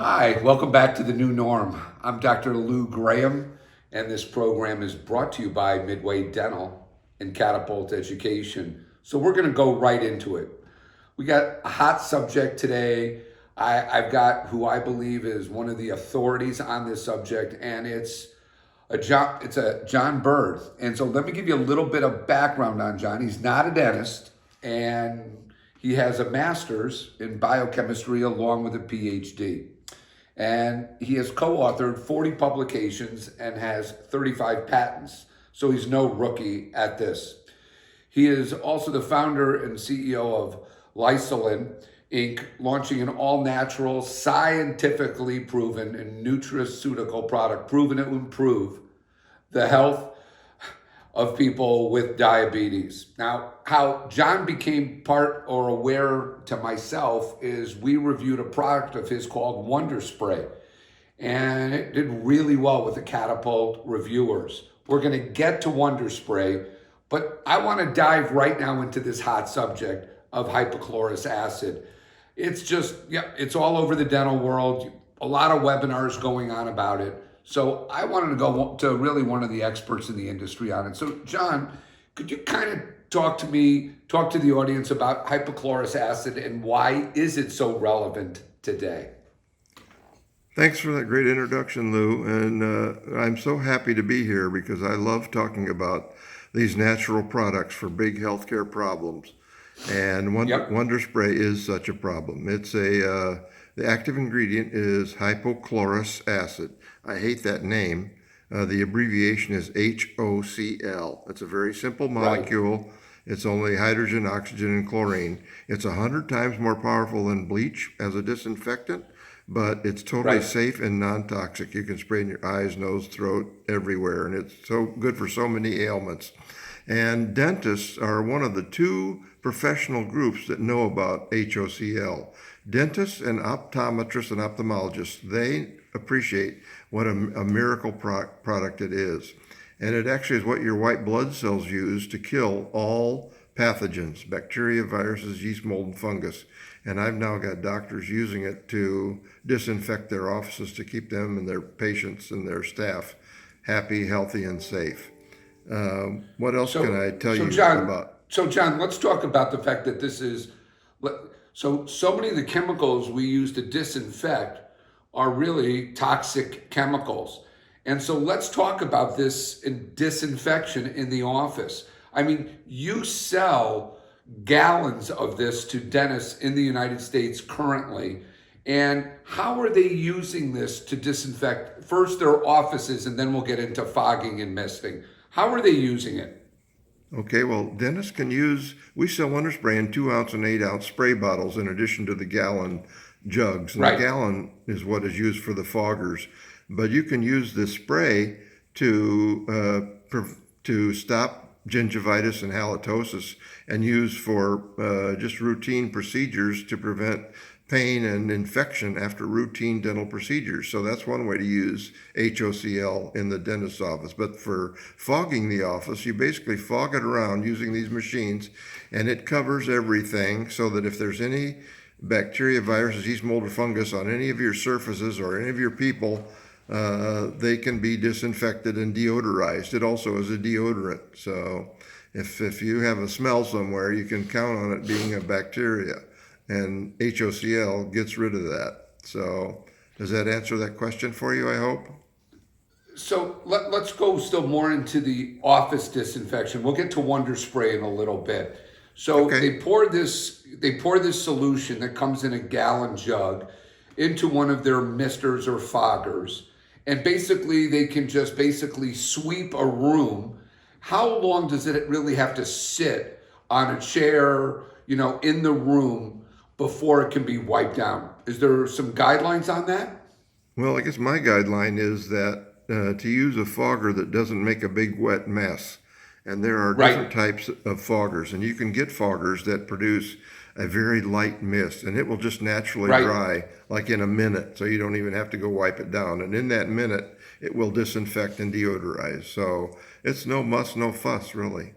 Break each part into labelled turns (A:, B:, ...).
A: Hi, welcome back to the new norm. I'm Dr. Lou Graham, and this program is brought to you by Midway Dental and Catapult Education. So we're going to go right into it. We got a hot subject today. I've got who I believe is one of the authorities on this subject, and it's a John Burd. And so let me give you a little bit of background on John. He's not a dentist, and he has a master's in biochemistry along with a PhD. And he has co-authored 40 publications and has 35 patents. So he's no rookie at this. He is also the founder and CEO of Lysolin Inc., launching an all-natural, scientifically proven and nutraceutical product proven to improve the health of people with diabetes. Now, how John became part or aware to myself is we reviewed a product of his called Wonder Spray, and it did really well with the Catapult reviewers. We're going to get to Wonder Spray, but I want to dive right now into this hot subject of hypochlorous acid. It's all over the dental world. A lot of webinars going on about it. So I wanted to go to really one of the experts in the industry on it. So John, could you kind of talk to the audience about hypochlorous acid and why is it so relevant today?
B: Thanks for that great introduction, Lou. And I'm so happy to be here because I love talking about these natural products for big healthcare problems. And Wonder Spray is such a problem. The active ingredient is hypochlorous acid. I hate that name. The abbreviation is HOCl. It's a very simple molecule. Right. It's only hydrogen, oxygen, and chlorine. It's 100 times more powerful than bleach as a disinfectant, but it's totally safe and non-toxic. You can spray in your eyes, nose, throat, everywhere, and it's so good for so many ailments. And dentists are one of the two professional groups that know about HOCl. Dentists and optometrists and ophthalmologists, they appreciate what a miracle product it is. And it actually is what your white blood cells use to kill all pathogens, bacteria, viruses, yeast, mold, and fungus. And I've now got doctors using it to disinfect their offices to keep them and their patients and their staff happy, healthy, and safe. What else can I tell you about?
A: So John, let's talk about the fact that this is, so many of the chemicals we use to disinfect are really toxic chemicals. And so let's talk about this in disinfection in the office. I mean, you sell gallons of this to dentists in the United States currently. And how are they using this to disinfect first their offices, and then we'll get into fogging and misting? How are they using it?
B: Okay, well, dentists can we sell Wonder Spray in 2-ounce and 8-ounce spray bottles in addition to the gallon jugs. And the gallon is what is used for the foggers. But you can use this spray to stop gingivitis and halitosis and use for just routine procedures to prevent pain and infection after routine dental procedures. So that's one way to use HOCl in the dentist's office. But for fogging the office, you basically fog it around using these machines, and it covers everything so that if there's any bacteria, viruses, yeast, mold, or fungus on any of your surfaces or any of your people, they can be disinfected and deodorized. It also is a deodorant. So if you have a smell somewhere, you can count on it being a bacteria. And HOCl gets rid of that. So does that answer that question for you, I hope?
A: So let's go still more into the office disinfection. We'll get to Wonder Spray in a little bit. So they pour this solution that comes in a gallon jug into one of their misters or foggers. And basically they can just sweep a room. How long does it really have to sit on a chair, in the room before it can be wiped down? Is there some guidelines on that?
B: Well, I guess my guideline is that to use a fogger that doesn't make a big wet mess. And there are different types of foggers, and you can get foggers that produce a very light mist, and it will just naturally dry like in a minute, so you don't even have to go wipe it down. And in that minute, it will disinfect and deodorize. So it's no muss, no fuss, really.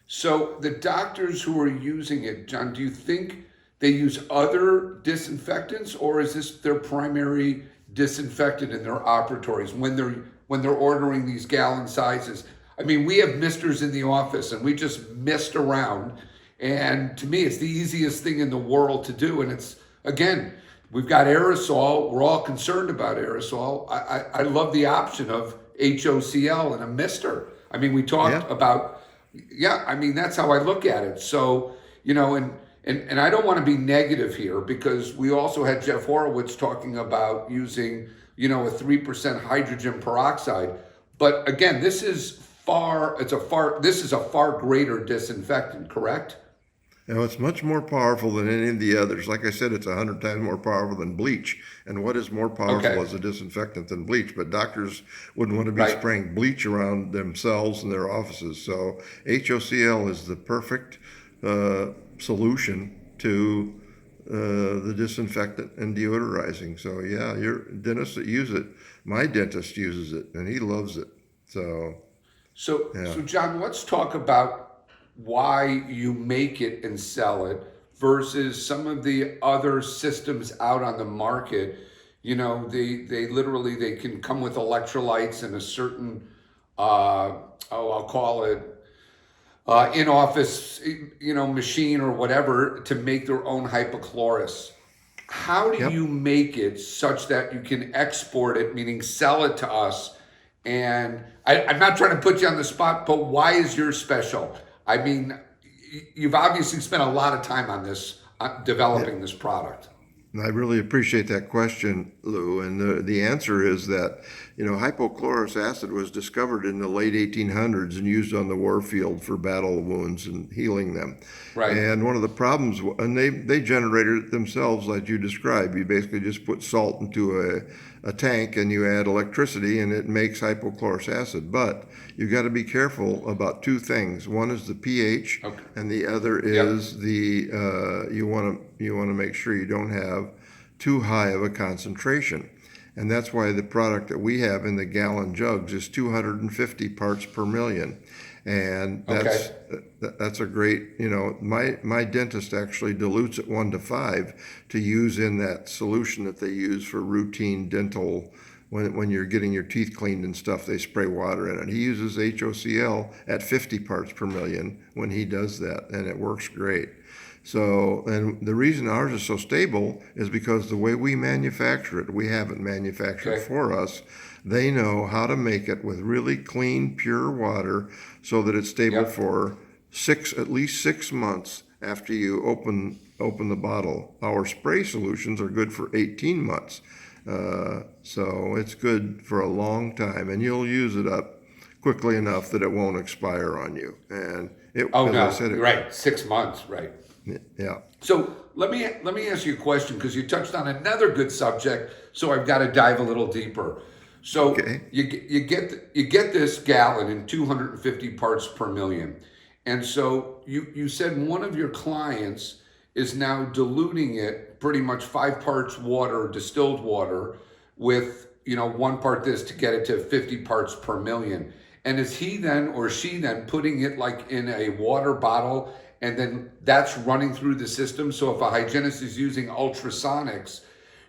A: So the doctors who are using it, John, do you think they use other disinfectants, or is this their primary disinfectant in their operatories when they're ordering these gallon sizes? I mean, we have misters in the office and we just mist around. And to me, it's the easiest thing in the world to do. And it's, again, we've got aerosol. We're all concerned about aerosol. I love the option of HOCl and a mister. I mean, we talked about, I mean, that's how I look at it. So, you know, and I don't want to be negative here, because we also had Jeff Horowitz talking about using, you know, a 3% hydrogen peroxide. But again, this is a far greater disinfectant, correct?
B: You know, it's much more powerful than any of the others. Like I said, it's 100 times more powerful than bleach. And what is more powerful as a disinfectant than bleach? But doctors wouldn't want to be spraying bleach around themselves in their offices. So HOCl is the perfect solution to the disinfectant and deodorizing. So yeah, your dentists that use it, my dentist uses it and he loves it. So
A: John, let's talk about why you make it and sell it versus some of the other systems out on the market. You know, they literally, they can come with electrolytes and a certain, I'll call it, in-office, you know, machine or whatever to make their own hypochlorous. How do you make it such that you can export it, meaning sell it to us? And I'm not trying to put you on the spot, but why is yours special? I mean, you've obviously spent a lot of time on this, developing this product.
B: I really appreciate that question, Lou. And the answer is that, you know, hypochlorous acid was discovered in the late 1800s and used on the war field for battle wounds and healing them.
A: Right.
B: And one of the problems, and they generated it themselves, like you described. You basically just put salt into a tank and you add electricity and it makes hypochlorous acid. But you got to be careful about two things. One is the pH, and the other is the you want to make sure you don't have too high of a concentration. And that's why the product that we have in the gallon jugs is 250 parts per million. And that's a great, you know, my dentist actually dilutes it 1 to 5 to use in that solution that they use for routine dental. When you're getting your teeth cleaned and stuff, they spray water in it. He uses HOCl at 50 parts per million when he does that, and it works great. So, and the reason ours is so stable is because the way we manufacture it, we have it manufactured for us. They know how to make it with really clean, pure water so that it's stable for at least 6 months after you open the bottle. Our spray solutions are good for 18 months. So it's good for a long time, and you'll use it up quickly enough that it won't expire on you. And I said,
A: 6 months, right?
B: Yeah.
A: So let me ask you a question, because you touched on another good subject. So I've got to dive a little deeper. So you get this gallon in 250 parts per million, and so you said one of your clients is now diluting it pretty much 5 parts water, distilled water, with 1 part this to get it to 50 parts per million. And is he then or she then putting it like in a water bottle, and then that's running through the system? So if a hygienist is using ultrasonics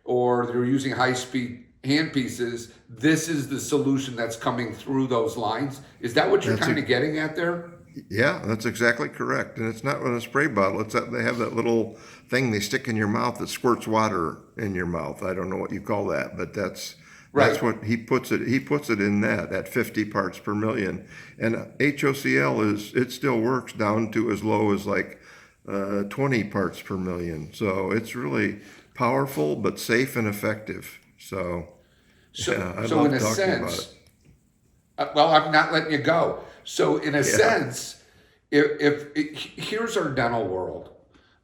A: or they're using high-speed handpieces, this is the solution that's coming through those lines. Is that what you're kind of getting at there?
B: Yeah, that's exactly correct. And it's not in a spray bottle. It's that they have that little thing they stick in your mouth that squirts water in your mouth. I don't know what you call that, but that's what he puts it. He puts it in that at 50 parts per million. And HOCl it still works down to as low as like 20 parts per million. So it's really powerful but safe and effective. So I love
A: in a
B: talking
A: sense,
B: about it.
A: Well, I'm not letting you go. So in a sense, if here's our dental world,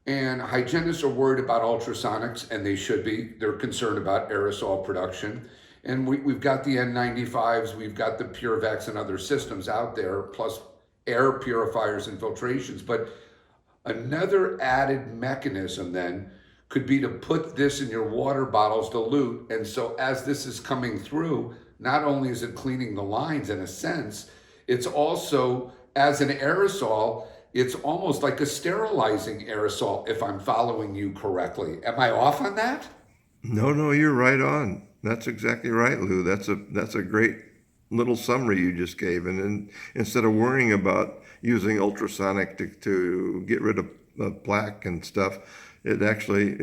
A: and hygienists are worried about ultrasonics, and they should be. They're concerned about aerosol production. And we've got the N95s, we've got the PureVax and other systems out there, plus air purifiers and filtrations. But another added mechanism then could be to put this in your water bottles, dilute. And so as this is coming through, not only is it cleaning the lines in a sense, it's also, as an aerosol, it's almost like a sterilizing aerosol, if I'm following you correctly. Am I off on that?
B: No, no, you're right on. That's exactly right, Lou. That's a great little summary you just gave. And then instead of worrying about using ultrasonic to get rid of plaque and stuff, it actually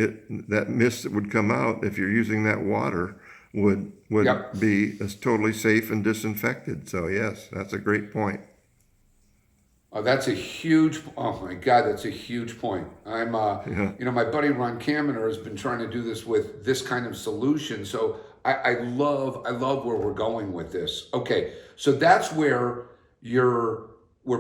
B: that mist that would come out if you're using that water would
A: Yep.
B: be totally safe and disinfected. So yes, that's a great point.
A: Oh, that's a huge, oh my God, that's a huge point.
B: Yeah.
A: My buddy Ron Kaminer has been trying to do this with this kind of solution. So I love where we're going with this. Okay, so that's where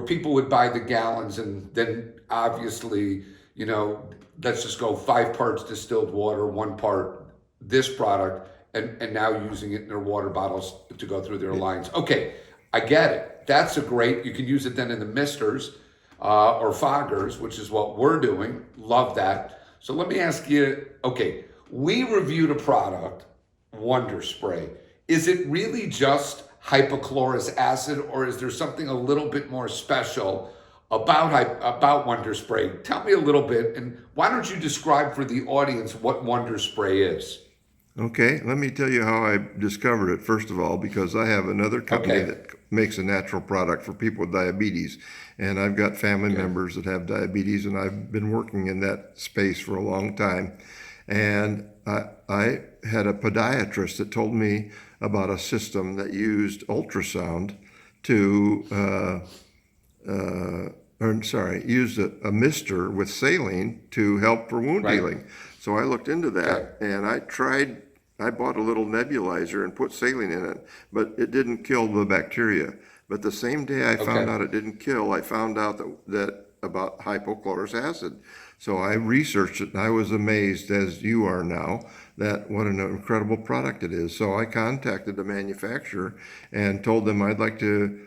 A: people would buy the gallons, and then obviously, let's just go 5 parts distilled water, 1 part this product, and now using it in their water bottles to go through their lines. Okay, I get it. That's you can use it then in the misters or foggers, which is what we're doing. Love that. So let me ask you, okay, we reviewed a product, Wonder Spray. Is it really just hypochlorous acid, or is there something a little bit more special about Wonder Spray? Tell me a little bit, and why don't you describe for the audience what Wonder Spray is?
B: Okay, let me tell you how I discovered it, first of all, because I have another company
A: Okay.
B: that makes a natural product for people with diabetes. And I've got family members that have diabetes, and I've been working in that space for a long time. And I had a podiatrist that told me about a system that used ultrasound to, used a mister with saline to help for wound
A: Right.
B: healing. So I looked into that,
A: Okay.
B: and I bought a little nebulizer and put saline in it, but it didn't kill the bacteria. But the same day I found
A: Okay.
B: out it didn't kill, I found out that about hypochlorous acid. So I researched it, and I was amazed, as you are now, that what an incredible product it is. So I contacted the manufacturer and told them I'd like to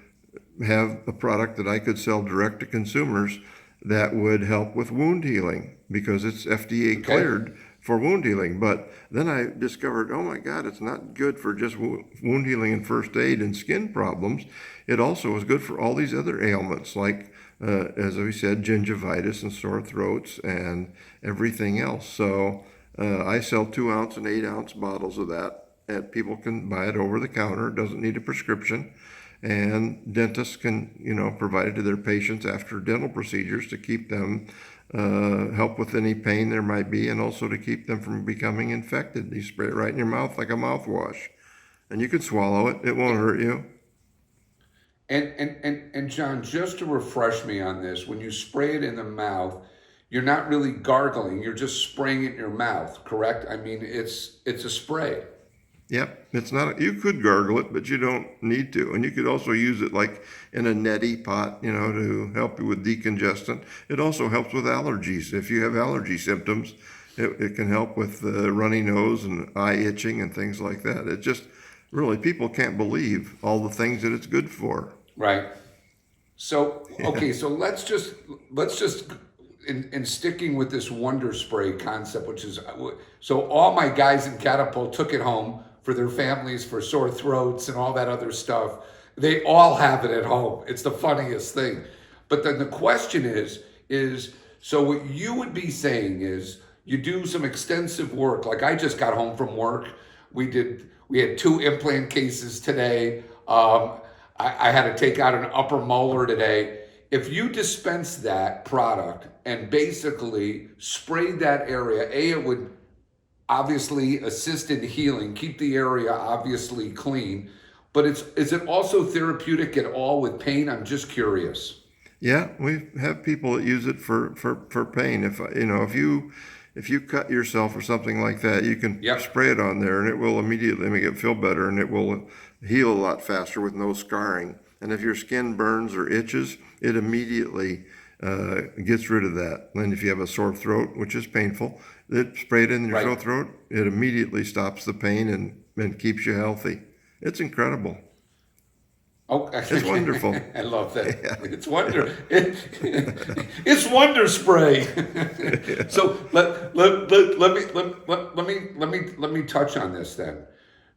B: have a product that I could sell direct to consumers that would help with wound healing, because it's FDA cleared for wound healing. But then I discovered, oh my God, it's not good for just wound healing and first aid and skin problems. It also is good for all these other ailments, like, as we said, gingivitis and sore throats and everything else. So I sell 2-ounce and 8-ounce bottles of that, and people can buy it over the counter. It doesn't need a prescription. And dentists can, provide it to their patients after dental procedures to keep them, help with any pain there might be, and also to keep them from becoming infected. You spray it right in your mouth like a mouthwash, and you can swallow it. It won't hurt you.
A: And John, just to refresh me on this, when you spray it in the mouth, you're not really gargling. You're just spraying it in your mouth, correct? I mean, it's a spray.
B: Yep, it's not. You could gargle it, but you don't need to. And you could also use it like in a neti pot, to help you with decongestant. It also helps with allergies. If you have allergy symptoms, it can help with runny nose and eye itching and things like that. It just really, people can't believe all the things that it's good for.
A: Right. So, okay, so let's just in sticking with this Wonder Spray concept, which is, so all my guys in Catapult took it home for their families for sore throats and all that other stuff. They all have it at home. It's the funniest thing. But then the question is so what you would be saying is you do some extensive work. Like I just got home from work. We had 2 implant cases today. I had to take out an upper molar today. If you dispense that product and basically sprayed that area, it would obviously assist in healing, keep the area obviously clean, but is it also therapeutic at all with pain? I'm just curious.
B: Yeah, we have people that use it for pain. If you cut yourself or something like that, you can
A: Yep.
B: spray it on there, and it will immediately make it feel better, and it will heal a lot faster with no scarring. And if your skin burns or itches, it immediately gets rid of that. And if you have a sore throat, which is painful, spray it in your sore
A: Right.
B: throat. It immediately stops the pain and keeps you healthy. It's incredible.
A: Oh,
B: It's wonderful.
A: I love that.
B: Yeah.
A: It's Wonder Spray. So let me touch on this then.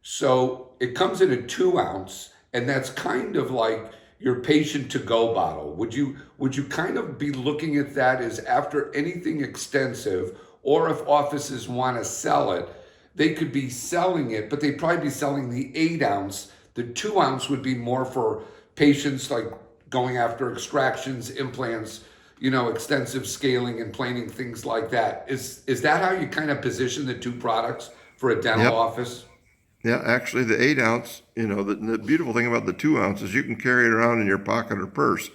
A: So it comes in a 2-ounce, and that's kind of like your patient to go bottle. Would you kind of be looking at that as after anything extensive, or if offices want to sell it, they could be selling it, but they'd probably be selling the 8-ounce. The 2-ounce would be more for patients like going after extractions, implants, extensive scaling and planing, things like that. Is that how you kind of position the two products for a dental
B: Yep.
A: office?
B: Yeah, actually, the 8-ounce, the beautiful thing about the 2-ounce is you can carry it around in your pocket or purse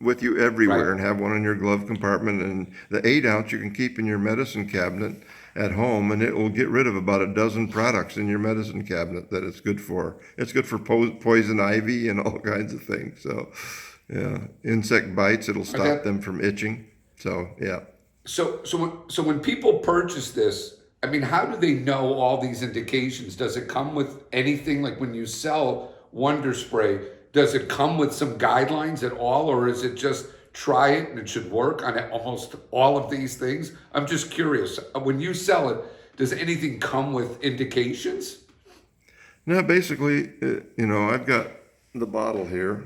B: with you everywhere
A: Right.
B: and have one in your glove compartment. And the 8-ounce you can keep in your medicine cabinet at home, and it will get rid of about a dozen products in your medicine cabinet that it's good for. It's good for poison ivy and all kinds of things. So, yeah, insect bites, it'll stop them from itching. So, yeah.
A: So when people purchase this, I mean, how do they know all these indications? Does it come with anything? Like when you sell Wonder Spray, does it come with some guidelines at all, or is it just try it and it should work on almost all of these things? I'm just curious. When you sell it, does anything come with indications?
B: Now, basically, I've got the bottle here.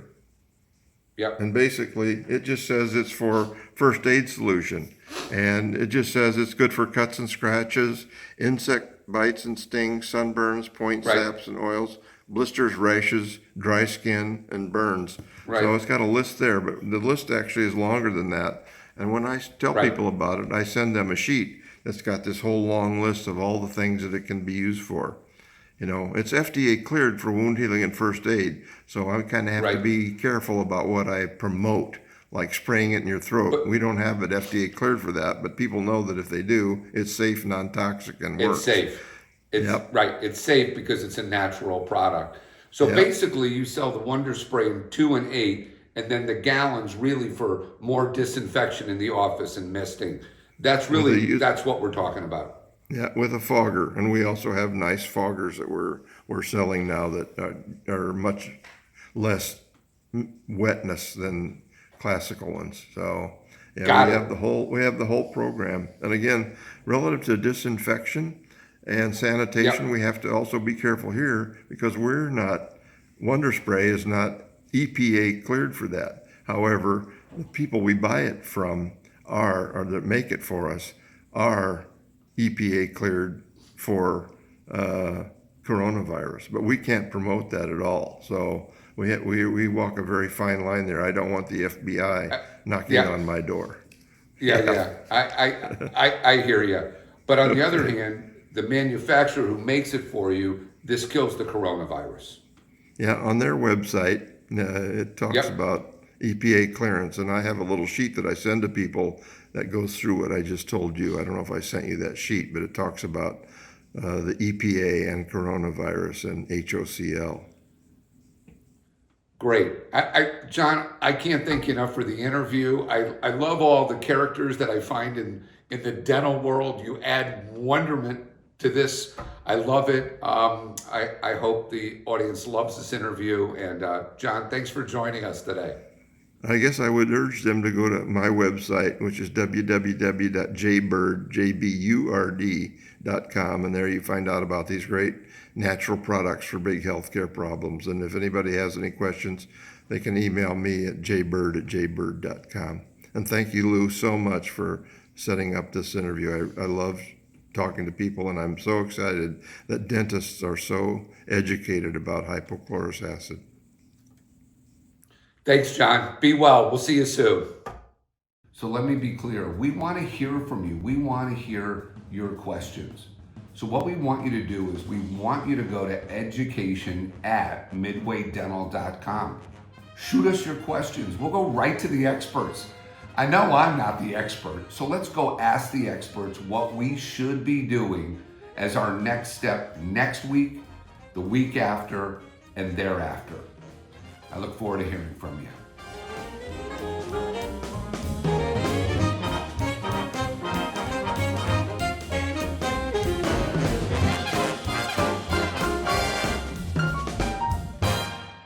A: Yep.
B: And basically, it just says it's for first aid solution. And it just says it's good for cuts and scratches, insect bites and stings, sunburns, point
A: Right.
B: saps and oils, blisters, rashes, dry skin, and burns.
A: Right.
B: So it's got a list there, but the list actually is longer than that. And when I tell
A: Right.
B: people about it, I send them a sheet that's got this whole long list of all the things that it can be used for. It's FDA cleared for wound healing and first aid, so I kind of have to
A: Right.
B: be careful about what I promote, like spraying it in your throat. We don't have it FDA cleared for that, but people know that if they do, it's safe, non-toxic, and works.
A: It's safe. It's
B: Yep.
A: right. It's safe because it's a natural product. So
B: Yep.
A: basically, you sell the Wonder Spray in 2 and 8, and then the gallons really for more disinfection in the office and misting. That's really that's what we're talking about.
B: Yeah, with a fogger, and we also have nice foggers that we're selling now that are much less wetness than classical ones. So yeah,
A: Got
B: we
A: it.
B: have the whole program. And again, relative to disinfection and sanitation,
A: Yep.
B: we have to also be careful here because Wonder Spray is not EPA cleared for that. However, the people we buy it from or that make it for us are EPA cleared for coronavirus, but we can't promote that at all. So we walk a very fine line there. I don't want the FBI knocking
A: yeah.
B: on my door.
A: Yeah. I hear you. But on the other hand, the manufacturer who makes it for you, this kills the coronavirus.
B: Yeah, on their website, it talks
A: Yep.
B: about EPA clearance, and I have a little sheet that I send to people that goes through what I just told you. I don't know if I sent you that sheet, but it talks about the EPA and coronavirus and HOCL.
A: Great. John, I can't thank you enough for the interview. I love all the characters that I find in the dental world. You add wonderment to this. I love it. I hope the audience loves this interview. And John, thanks for joining us today.
B: I guess I would urge them to go to my website, which is www.jburd.com, and there you find out about these great natural products for big healthcare problems. And if anybody has any questions, they can email me at jburd@jburd.com. And thank you, Lou, so much for setting up this interview. I love talking to people, and I'm so excited that dentists are so educated about hypochlorous acid.
A: Thanks, John. Be well. We'll see you soon. So let me be clear. We want to hear from you. We want to hear your questions. So what we want you to do is we want you to go to education@midwaydental.com. Shoot us your questions. We'll go right to the experts. I know I'm not the expert, so let's go ask the experts what we should be doing as our next step next week, the week after, and thereafter. I look forward to hearing from you.